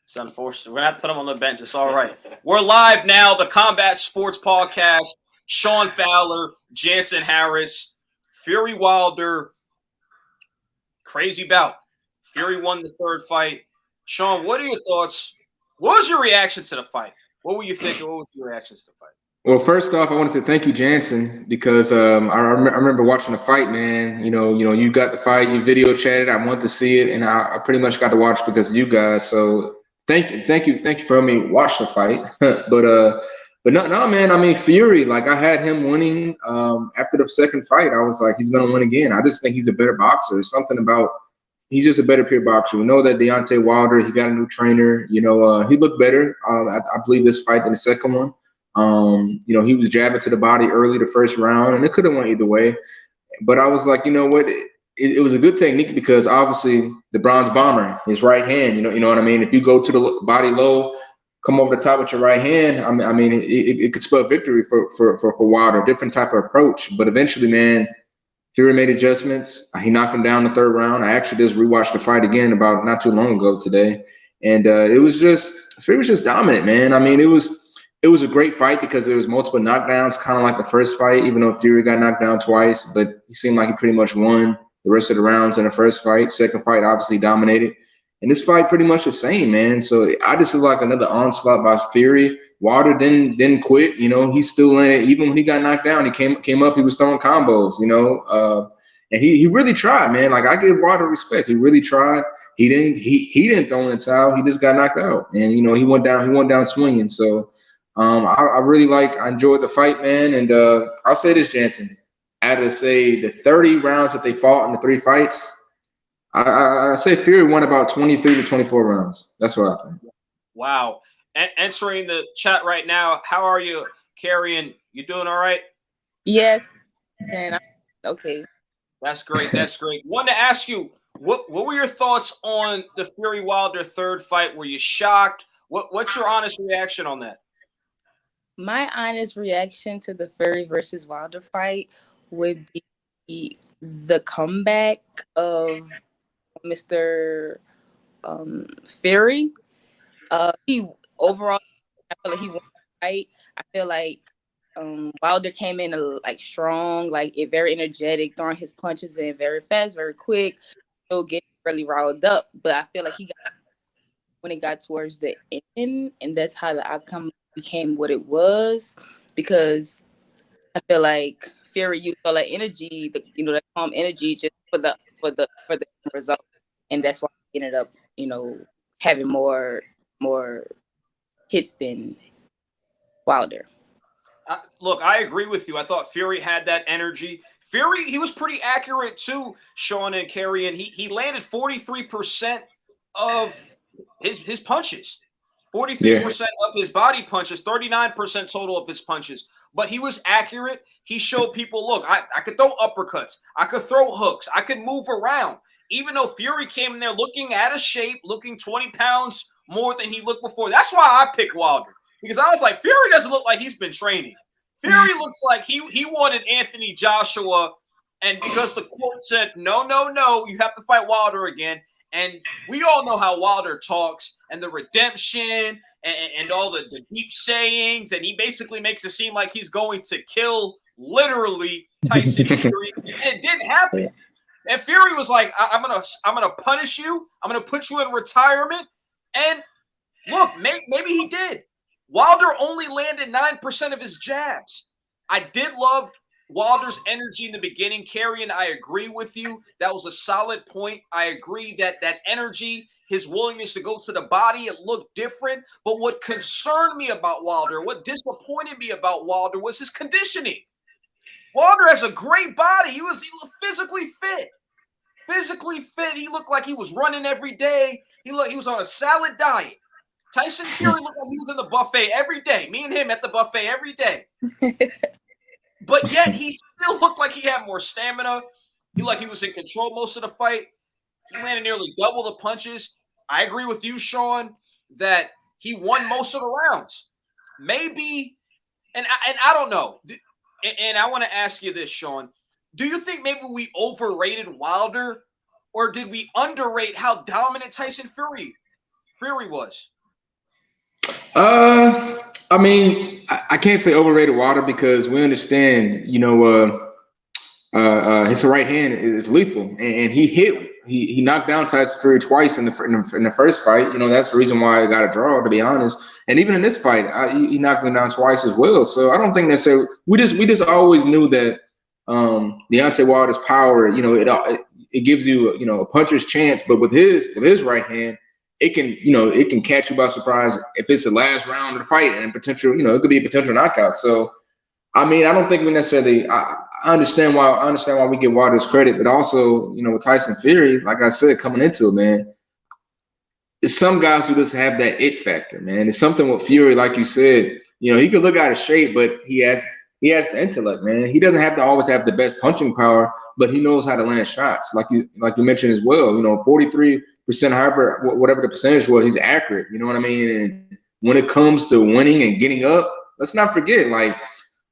It's unfortunate. We're going to have to put him on the bench. It's all right. We're live now, the Combat Sports Podcast. Sean Fowler, Jansen Harris, Fury Wilder. Crazy bout. Fury won the third fight. Sean, what are your thoughts? What was your reaction to the fight? What were you thinking? What was your reactions to the fight? Well, first off, I want to say thank you, Jansen, because I remember watching the fight, man. You got the fight, you video chatted. I wanted to see it, and I pretty much got to watch because of you guys. So thank you for letting me watch the fight. But no, man. I mean, Fury, like I had him winning after the second fight. I was like, he's gonna win again. I just think he's a better boxer. Something about he's just a better pure boxer. We know that Deontay Wilder, he got a new trainer. He looked better. I believe this fight than the second one. He was jabbing to the body early the first round, and it could have went either way. But I was like, you know what? It was a good technique because obviously the bronze bomber, his right hand, you know what I mean? If you go to the body low, come over the top with your right hand, it could spell victory for Wilder, different type of approach. But eventually, man, Fury made adjustments. He knocked him down the third round. I actually just rewatched the fight again about not too long ago today. And Fury was just dominant, man. I mean, it was a great fight because there was multiple knockdowns, kind of like the first fight, even though Fury got knocked down twice, but he seemed like he pretty much won the rest of the rounds in the first fight. Second fight, obviously dominated. And this fight pretty much the same, man. So I just look like another onslaught by Fury. Wilder didn't quit. He still landed. Even when he got knocked down, he came up, he was throwing combos, and he really tried, man. Like I give Wilder respect. He really tried. He didn't throw in the towel. He just got knocked out. And he went down swinging. So I enjoyed the fight, man. And I'll say this, Jansen, out of say the 30 rounds that they fought in the three fights, I say Fury won about 23 to 24 rounds. That's what I think. Wow. Entering the chat right now, how are you, Carrion? You doing all right? Yes, and okay. That's great. That's great. Wanted to ask you, what were your thoughts on the Fury Wilder third fight? Were you shocked? What's your honest reaction on that? My honest reaction to the Fury versus Wilder fight would be the comeback of Mr. Fury. He overall, I feel like he won the fight. I feel like Wilder came in like strong, like very energetic, throwing his punches in very fast, very quick. Getting really riled up, but I feel like he got when it got towards the end, and that's how the outcome became what it was. Because I feel like Fury used all that energy, that calm energy, just for the result, and that's why he ended up, having more hits than Wilder. Look, I agree with you. I thought Fury had that energy. Fury, he was pretty accurate too, Sean and Kerry, and he landed 43% of his punches. 43% of his body punches, 39% total of his punches. But he was accurate. He showed people, look, I could throw uppercuts. I could throw hooks. I could move around. Even though Fury came in there looking out of shape, looking 20 pounds more than he looked before. That's why I picked Wilder. Because I was like, Fury doesn't look like he's been training. Fury looks like he wanted Anthony Joshua, and because the court said, no, you have to fight Wilder again. And we all know how Wilder talks and the redemption and all the deep sayings, and he basically makes it seem like he's going to kill literally Tyson Fury. And it didn't happen. And Fury was like, I'm gonna punish you. I'm gonna put you in retirement. And look, maybe he did. Wilder only landed 9% of his jabs. I did love Wilder's energy in the beginning. Carrion, I agree with you. That was a solid point. I agree that energy, his willingness to go to the body, it looked different. But what concerned me about Wilder, what disappointed me about Wilder was his conditioning. Wilder has a great body. He was physically fit. Physically fit. He looked like he was running every day. He was on a salad diet. Tyson Fury looked like he was in the buffet every day. Me and him at the buffet every day. But yet he still looked like he had more stamina. He looked like he was in control most of the fight. He landed nearly double the punches. I agree with you, Sean, that he won most of the rounds. Maybe, and I don't know. And I want to ask you this, Sean. Do you think maybe we overrated Wilder, or did we underrate how dominant Tyson Fury was? I mean, I can't say overrated Wilder because we understand, his right hand is lethal, and he knocked down Tyson Fury twice in the first fight. That's the reason why I got a draw, to be honest. And even in this fight, he knocked him down twice as well. So I don't think necessarily we just always knew that Deontay Wilder's power, it gives you a puncher's chance, but with his right hand, it can catch you by surprise if it's the last round of the fight and potential, it could be a potential knockout. So I mean, I don't think we necessarily. I understand why we give Wilder's credit, but also, with Tyson Fury, like I said, coming into it, man, it's some guys who just have that it factor, man. It's something with Fury, like you said. He could look out of shape, but he has the intellect, man. He doesn't have to always have the best punching power, but he knows how to land shots, like you mentioned as well. 43%, however, whatever the percentage was, he's accurate. You know what I mean? And when it comes to winning and getting up, let's not forget, like.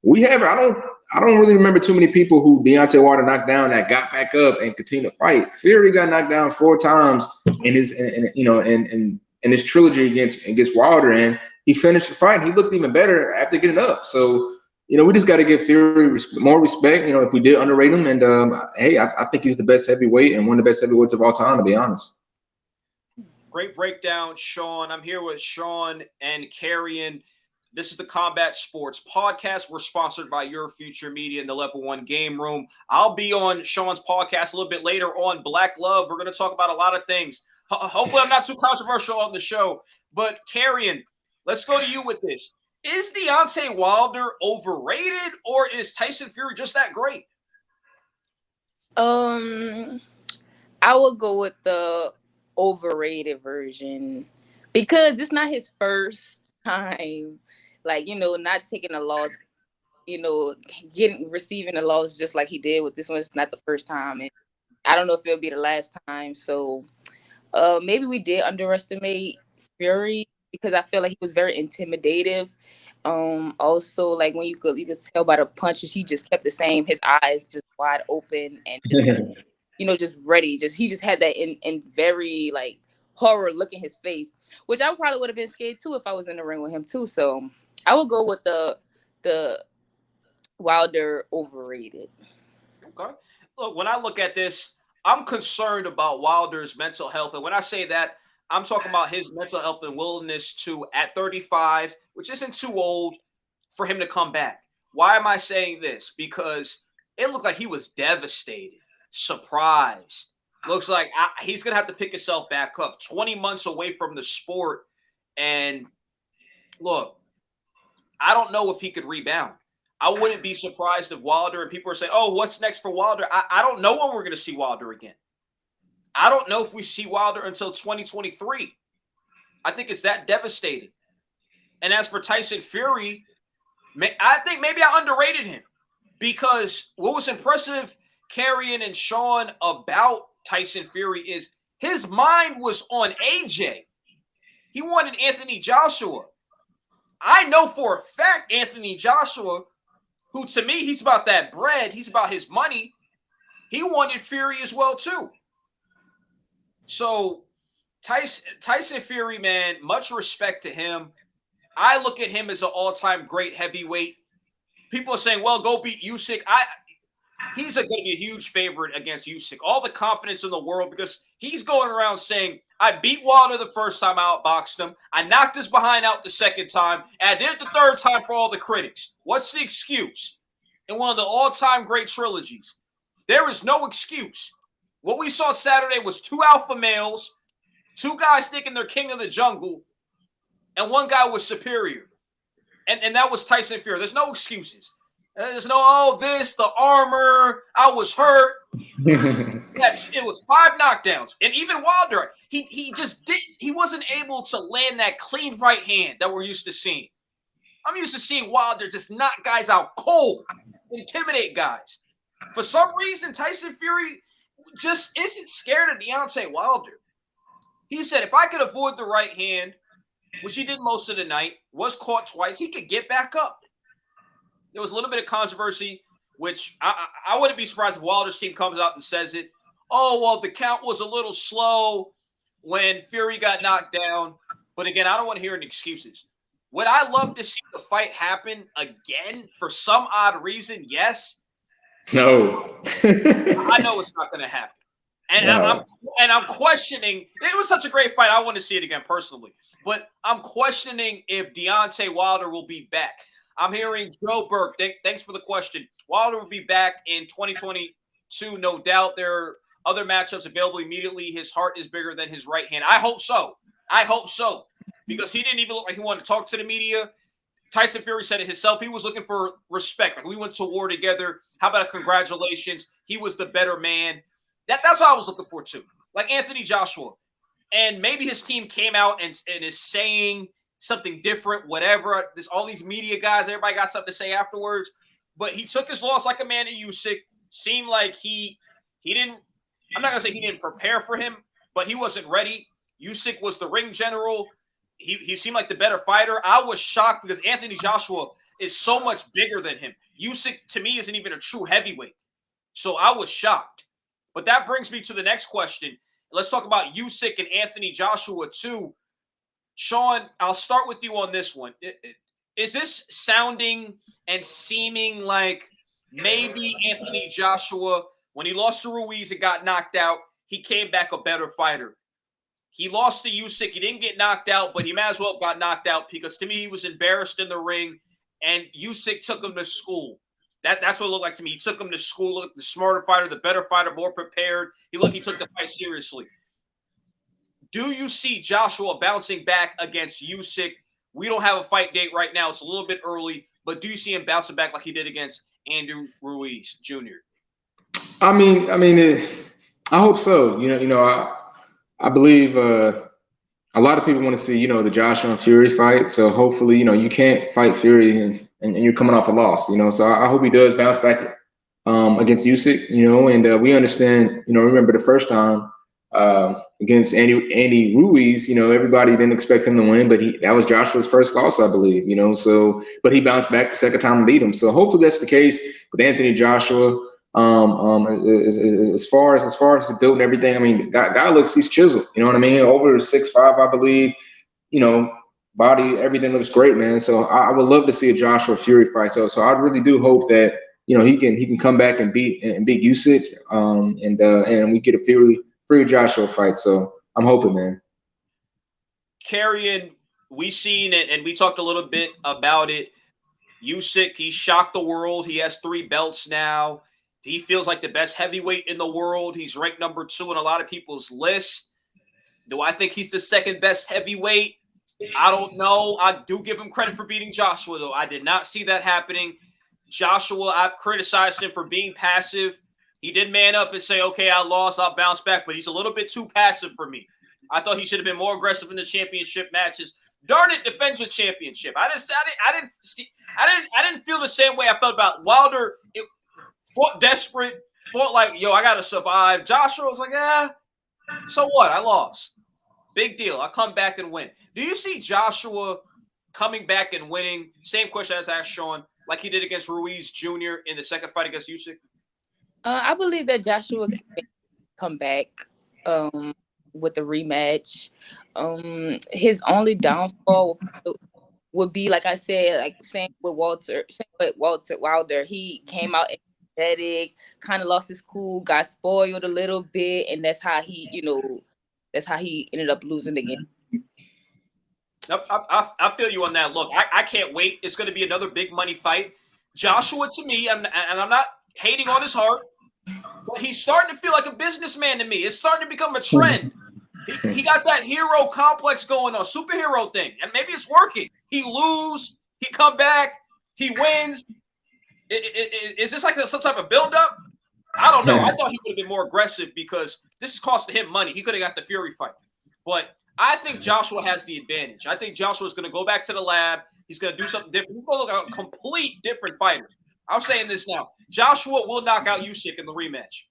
I don't really remember too many people who Deontay Wilder knocked down that got back up and continued to fight. Fury got knocked down 4 times in his trilogy against Wilder, and he finished the fight. He looked even better after getting up. So we just got to give Fury more respect. If we did underrate him, and hey, I think he's the best heavyweight and one of the best heavyweights of all time, to be honest. Great breakdown, Sean. I'm here with Sean and Carrion. This is the Combat Sports Podcast. We're sponsored by Your Future Media and the Level 1 Game Room. I'll be on Sean's podcast a little bit later on Black Love. We're going to talk about a lot of things. Hopefully I'm not too controversial on the show. But, Carrion, let's go to you with this. Is Deontay Wilder overrated, or is Tyson Fury just that great? I would go with the overrated version because it's not his first time. Not taking a loss, receiving a loss just like he did with this one. It's not the first time. And I don't know if it'll be the last time. So maybe we did underestimate Fury because I feel like he was very intimidative. Also, like when you could tell by the punches, he just kept the same. His eyes just wide open and just, just ready. He just had that in very like horror look in his face, which I probably would have been scared too if I was in the ring with him too. So I would go with the Wilder overrated. Okay. Look, when I look at this, I'm concerned about Wilder's mental health. And when I say that, I'm talking about his mental health and willingness to, at 35, which isn't too old, for him to come back. Why am I saying this? Because it looked like he was devastated, surprised. Looks like he's going to have to pick himself back up. 20 months away from the sport. And look, I don't know if he could rebound. I wouldn't be surprised if Wilder, and people are saying, oh, what's next for Wilder? I don't know when we're going to see Wilder again. I don't know if we see Wilder until 2023. I think it's that devastating. And as for Tyson Fury, I think maybe I underrated him because what was impressive, Carrion and Sean, about Tyson Fury is his mind was on AJ. He wanted Anthony Joshua. I know for a fact Anthony Joshua, who to me, he's about that bread. He's about his money. He wanted Fury as well, too. So Tyson Fury, man, much respect to him. I look at him as an all-time great heavyweight. People are saying, well, go beat Usyk. He's going to be a huge favorite against Usyk. All the confidence in the world because he's going around saying, I beat Wilder the first time I outboxed him. I knocked his behind out the second time. And I did it the third time for all the critics. What's the excuse? In one of the all-time great trilogies, there is no excuse. What we saw Saturday was 2 alpha males, 2 guys thinking they're king of the jungle, and 1 guy was superior. And that was Tyson Fury. There's no excuses. There's no, the armor, I was hurt. It was 5 knockdowns. And even Wilder, he wasn't able to land that clean right hand that we're used to seeing. I'm used to seeing Wilder just knock guys out cold, intimidate guys. For some reason, Tyson Fury just isn't scared of Deontay Wilder. He said, if I could avoid the right hand, which he did most of the night, was caught twice, he could get back up. There was a little bit of controversy, which I wouldn't be surprised if Wilder's team comes out and says it. Oh, well, the count was a little slow when Fury got knocked down. But again, I don't want to hear any excuses. Would I love to see the fight happen again for some odd reason? Yes. No. I know it's not going to happen. No. I'm questioning. It was such a great fight. I want to see it again personally, but I'm questioning if Deontay Wilder will be back. I'm hearing Joe Burke. Thanks for the question. Wilder will be back in 2022, no doubt. There are other matchups available immediately. His heart is bigger than his right hand. I hope so. I hope so, because he didn't even look like he wanted to talk to the media. Tyson Fury said it himself. He was looking for respect. Like, we went to war together. How about a congratulations? He was the better man. That's what I was looking for too. Like Anthony Joshua. And maybe his team came out and is saying something different, whatever. There's all these media guys. Everybody got something to say afterwards. But he took his loss like a man at Usyk. Seemed like he didn't – I'm not going to say he didn't prepare for him, but he wasn't ready. Usyk was the ring general. He seemed like the better fighter. I was shocked because Anthony Joshua is so much bigger than him. Usyk, to me, isn't even a true heavyweight. So I was shocked. But that brings me to the next question. Let's talk about Usyk and Anthony Joshua too. Sean, I'll start with you on this one. Is this sounding and seeming like maybe Anthony Joshua, when he lost to Ruiz and got knocked out, he came back a better fighter? He lost to Usyk. He didn't get knocked out, but he might as well have got knocked out because to me he was embarrassed in the ring, and Usyk took him to school. That's what it looked like to me. He took him to school, looked the smarter fighter, the better fighter, more prepared. He took the fight seriously. Do you see Joshua bouncing back against Usyk? We don't have a fight date right now. It's a little bit early, but do you see him bouncing back like he did against Andrew Ruiz Jr.? I hope so. I believe a lot of people want to see, the Joshua and Fury fight. So hopefully, you can't fight Fury and you're coming off a loss, So I hope he does bounce back against Usyk, and we understand, remember the first time against Andy Ruiz, everybody didn't expect him to win, but that was Joshua's first loss, I believe, but he bounced back the second time and beat him. So hopefully that's the case with Anthony Joshua. As far as the build and everything, I mean, guy looks, he's chiseled, you know what I mean? Over 6'5", I believe, body, everything looks great, man. So I would love to see a Joshua Fury fight. So I really do hope that, he can come back and beat Usyk, and we get a Fury Joshua fight. So I'm hoping, man. Carrion, we seen it and we talked a little bit about it. Usyk, he shocked the world. He has 3 belts now. He feels like the best heavyweight in the world. He's ranked number 2 in a lot of people's list. Do I think he's the second best heavyweight? I don't know. I do give him credit for beating Joshua, though. I did not see that happening. Joshua, I've criticized him for being passive. He did man up and say, okay, I lost, I'll bounce back, but he's a little bit too passive for me. I thought he should have been more aggressive in the championship matches. Darn it, defend your championship. I didn't feel the same way I felt about Wilder. It fought desperate, fought like, yo, I gotta survive. Joshua was like, so what? I lost. Big deal. I'll come back and win. Do you see Joshua coming back and winning? Same question as asked Sean, like he did against Ruiz Jr. in the second fight against Usyk? I believe that Joshua can come back with the rematch. His only downfall would be, like I said, like same with Walter Wilder. He came out energetic, kind of lost his cool, got spoiled a little bit, and that's how he ended up losing the game. I feel you on that. Look, I can't wait. It's going to be another big money fight. Joshua, to me, and I'm not hating on his heart, but he's starting to feel like a businessman to me. It's starting to become a trend. He got that hero complex going on, superhero thing, and maybe it's working. He lose, he come back, he wins. Is this like some type of buildup? I don't know. I thought he would have been more aggressive because this is costing him money. He could have got the Fury fight. But I think Joshua has the advantage. I think Joshua's going to go back to the lab. He's going to do something different. He's going to look like a complete different fighter. I'm saying this now. Joshua will knock out Usyk in the rematch.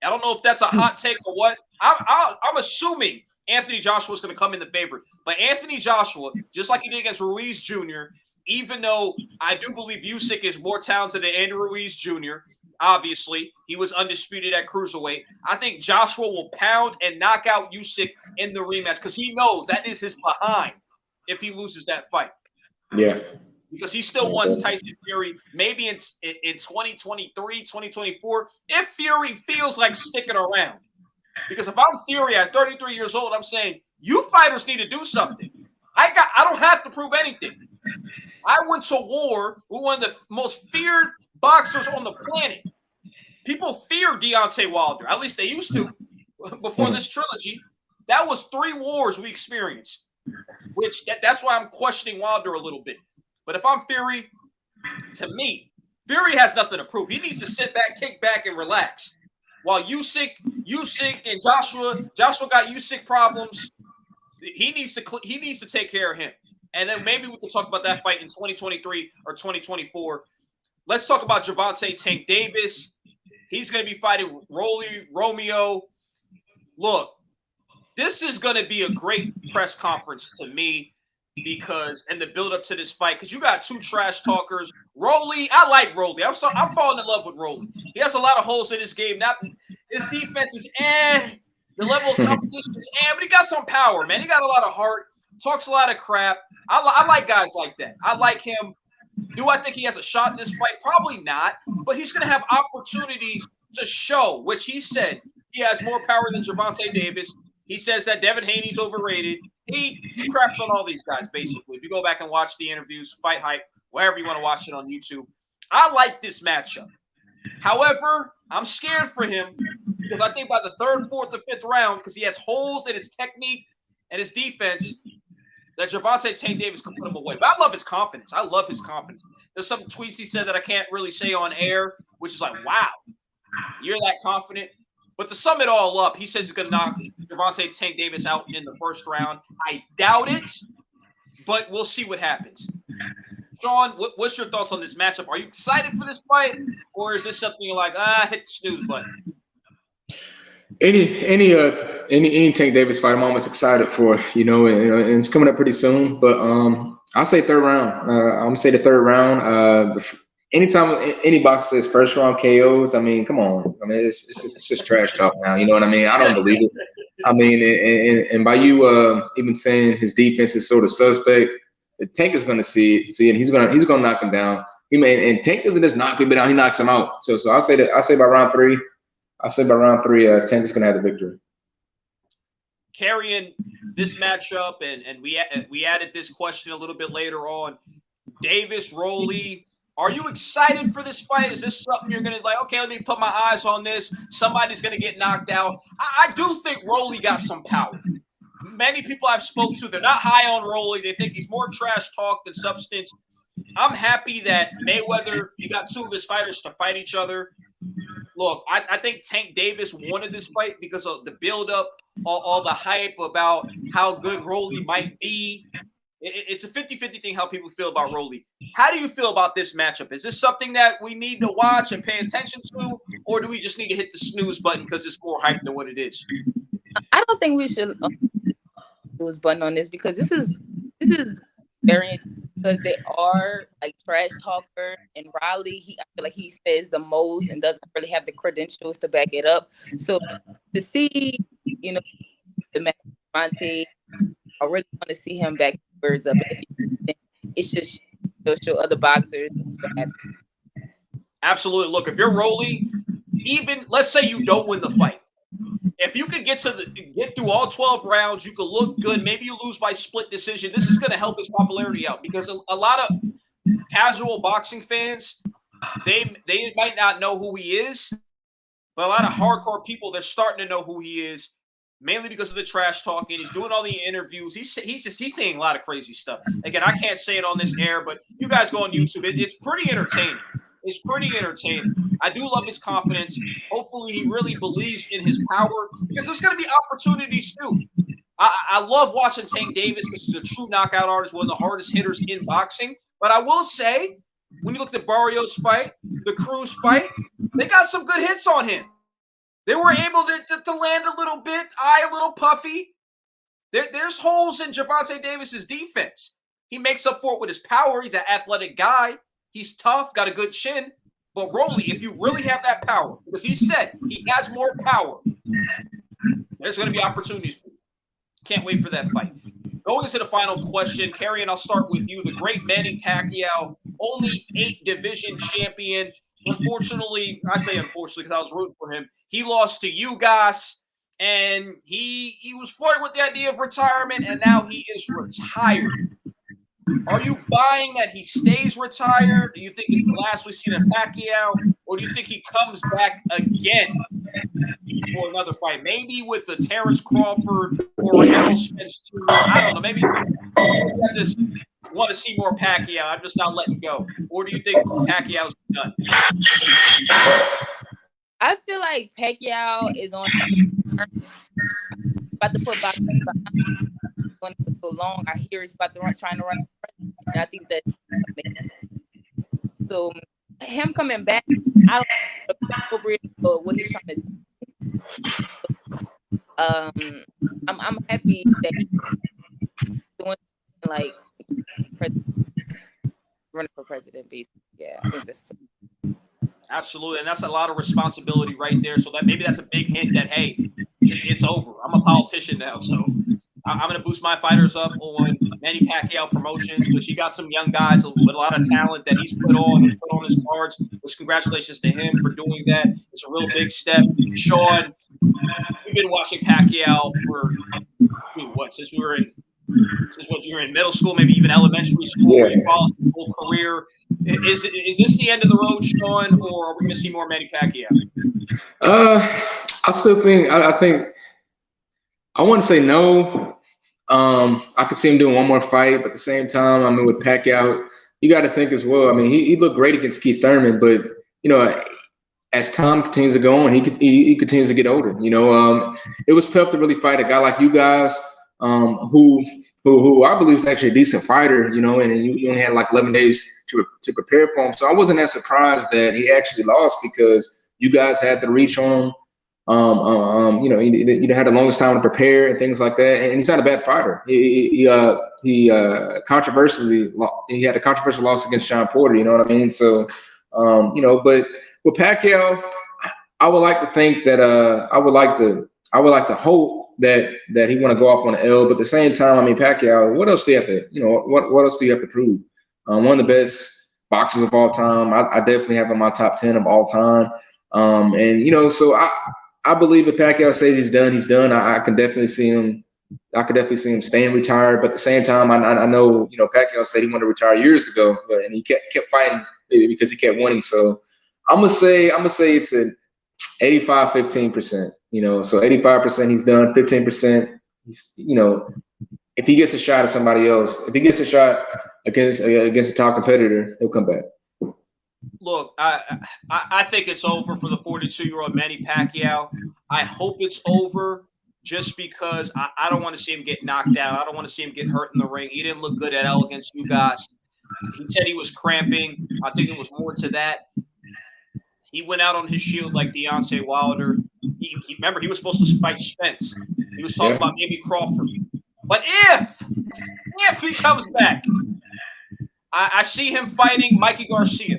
I don't know if that's a hot take or what. I'm assuming Anthony Joshua is going to come in the favorite. But Anthony Joshua, just like he did against Ruiz Jr., even though I do believe Usyk is more talented than Andrew Ruiz Jr., obviously, he was undisputed at cruiserweight. I think Joshua will pound and knock out Usyk in the rematch because he knows that is his behind if he loses that fight. Yeah. Because he still wants Tyson Fury maybe in 2023, 2024, if Fury feels like sticking around. Because if I'm Fury at 33 years old, I'm saying, you fighters need to do something. I don't have to prove anything. I went to war with one of the most feared boxers on the planet. People fear Deontay Wilder. At least they used to before this trilogy. That was 3 wars we experienced, which that's why I'm questioning Wilder a little bit. But if I'm Fury, to me, Fury has nothing to prove. He needs to sit back, kick back, and relax. While Usyk and Joshua got Usyk problems, he needs to take care of him. And then maybe we can talk about that fight in 2023 or 2024. Let's talk about Gervonta Tank Davis. He's going to be fighting Rolly Romeo. Look, this is going to be a great press conference to me because in the build up to this fight, because you got 2 trash talkers. Rolly, I like Rolly. I'm falling in love with Rolly. He has a lot of holes in his game. His defense is the level of competition is but he got some power, man. He got a lot of heart. Talks a lot of crap. I like guys like that. I like him. Do I think he has a shot in this fight? Probably not. But he's going to have opportunities to show, which he said he has more power than Gervonta Davis. He says that Devin Haney's overrated. He craps on all these guys, basically. If you go back and watch the interviews, Fight Hype, wherever you want to watch it on YouTube. I like this matchup. However, I'm scared for him because I think by the 3rd, 4th, or 5th round, because he has holes in his technique and his defense, that Gervonta Tank Davis can put him away. But I love his confidence. I love his confidence. There's some tweets he said that I can't really say on air, which is like, wow, you're that confident. But to sum it all up, he says he's going to knock Gervonta Tank Davis out in the 1st round. I doubt it, but we'll see what happens. Sean, what's your thoughts on this matchup? Are you excited for this fight, or is this something you're like, hit the snooze button? Any Tank Davis fight, I'm almost excited for. And it's coming up pretty soon. But I'll say 3rd round. I'm gonna say the 3rd round. Anytime any boxer says 1st round KOs, I mean, come on. I mean, it's just trash talk now. You know what I mean? I don't believe it. I mean, and by you even saying his defense is sort of suspect, the Tank is gonna see it. He's gonna knock him down. And Tank doesn't just knock people down; he knocks him out. So I'll say by round 3. Tank is gonna have the victory. Carrying this matchup, and we added this question a little bit later on. Davis, Rolly. Are you excited for this fight? Is this something you're going to like, okay, let me put my eyes on this. Somebody's going to get knocked out. I do think Rolly got some power. Many people I've spoke to, they're not high on Rolly. They think he's more trash talk than substance. I'm happy that Mayweather, you got 2 of his fighters to fight each other. Look, I think Tank Davis wanted this fight because of the buildup, all the hype about how good Rolly might be. It's a 50-50 thing how people feel about Rolly. How do you feel about this matchup? Is this something that we need to watch and pay attention to, or do we just need to hit the snooze button because it's more hype than what it is? I don't think we should snooze button on this because this is very interesting because they are like trash talker, and Riley, I feel like he says the most and doesn't really have the credentials to back it up. So to see, the match, Monte, I really want to see him back birds up. It's just show other boxers. Absolutely. Look, if you're Rolly, even let's say you don't win the fight, if you could get through all 12 rounds, you could look good. Maybe you lose by split decision. This is going to help his popularity out because a lot of casual boxing fans, they might not know who he is, but a lot of hardcore people, they're starting to know who he is. Mainly because of the trash talking. He's doing all the interviews. He's saying a lot of crazy stuff. Again, I can't say it on this air, but you guys go on YouTube. It's pretty entertaining. It's pretty entertaining. I do love his confidence. Hopefully, he really believes in his power because there's going to be opportunities too. I love watching Tank Davis because he's a true knockout artist, one of the hardest hitters in boxing. But I will say, when you look at Barrios' fight, the Cruz fight, they got some good hits on him. They were able to land a little bit, eye a little puffy. There's holes in Gervonta Davis's defense. He makes up for it with his power. He's an athletic guy. He's tough, got a good chin. But Rolly, if you really have that power, because he said he has more power, there's going to be opportunities for you. Can't wait for that fight. Going into the final question, Kerry, and I'll start with you. The great Manny Pacquiao, only 8 division champion. Unfortunately, I say unfortunately because I was rooting for him. He lost to you guys, and he was flirting with the idea of retirement, and now he is retired. Are you buying that he stays retired? Do you think it's the last we've seen of Pacquiao, or do you think he comes back again for another fight? Maybe with the Terrence Crawford or Errol Spence Jr. I don't know. Maybe I just want to see more Pacquiao. I'm just not letting go. Or do you think Pacquiao's done? I feel like Pacquiao is on about to put back going for so long. I hear he's about to trying to run. And I think that so him coming back, I don't know appropriate for what he's trying to do. I'm happy that he's doing like running for president. Basically, yeah, I think that's absolutely, and that's a lot of responsibility right there. So that maybe that's a big hint that hey, it's over. I'm a politician now, so I'm going to boost my fighters up on Manny Pacquiao Promotions, which he got some young guys with a lot of talent that he's put on his cards. Which congratulations to him for doing that. It's a real big step. Sean, we've been watching Pacquiao for since you were in middle school, maybe even elementary school, where you followed his whole career. Is this the end of the road, Sean, or are we going to see more Manny Pacquiao? I still think I think I want to say no. I could see him doing one more fight, but at the same time, I mean, with Pacquiao, you got to think as well. I mean, he looked great against Keith Thurman, but as time continues to go on, he continues to get older. It was tough to really fight a guy like you guys, who I believe is actually a decent fighter. And you only had like 11 days to prepare for him, so I wasn't that surprised that he actually lost because you guys had the reach on him. He had the longest time to prepare and things like that, and he's not a bad fighter. He had a controversial loss against Sean Porter. You know what I mean? So, but with Pacquiao, I would like to think that I would like to hope that he want to go off on an L. But at the same time, I mean, Pacquiao, what else do you have to what else do you have to prove? One of the best boxers of all time. I definitely have him in my top 10 of all time. So I believe if Pacquiao says he's done, he's done. I can definitely see him. I could definitely see him staying retired. But at the same time, I know Pacquiao said he wanted to retire years ago, and he kept fighting because he kept winning. So I'm gonna say it's an 85-15%. So 85% he's done, 15% he's if he gets a shot at somebody else, if he gets a shot against a top competitor, he'll come back. Look, I think it's over for the 42-year-old Manny Pacquiao. I hope it's over just because I don't want to see him get knocked out. I don't want to see him get hurt in the ring. He didn't look good at L against you guys. He said he was cramping. I think it was more to that. He went out on his shield like Deontay Wilder. Remember, he was supposed to fight Spence. He was talking about maybe Crawford. But if he comes back, I see him fighting Mikey Garcia.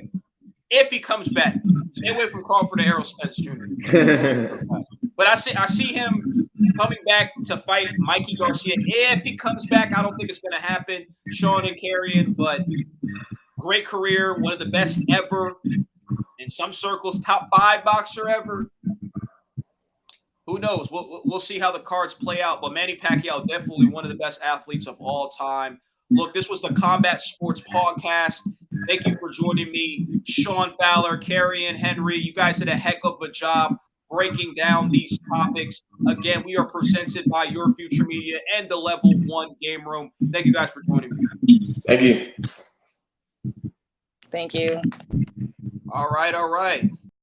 If he comes back, stay away from Crawford and Errol Spence Jr. But I see him coming back to fight Mikey Garcia. If he comes back, I don't think it's going to happen. Sean and Carrion, but great career, one of the best ever. In some circles, top 5 boxer ever. Who knows? We'll see how the cards play out. But Manny Pacquiao, definitely one of the best athletes of all time. Look, this was the Combat Sports Podcast. Thank you for joining me, Sean Fowler, Carrion, Henry. You guys did a heck of a job breaking down these topics. Again, we are presented by Your Future Media and the Level 1 Game Room. Thank you guys for joining me. Thank you. Thank you. All right.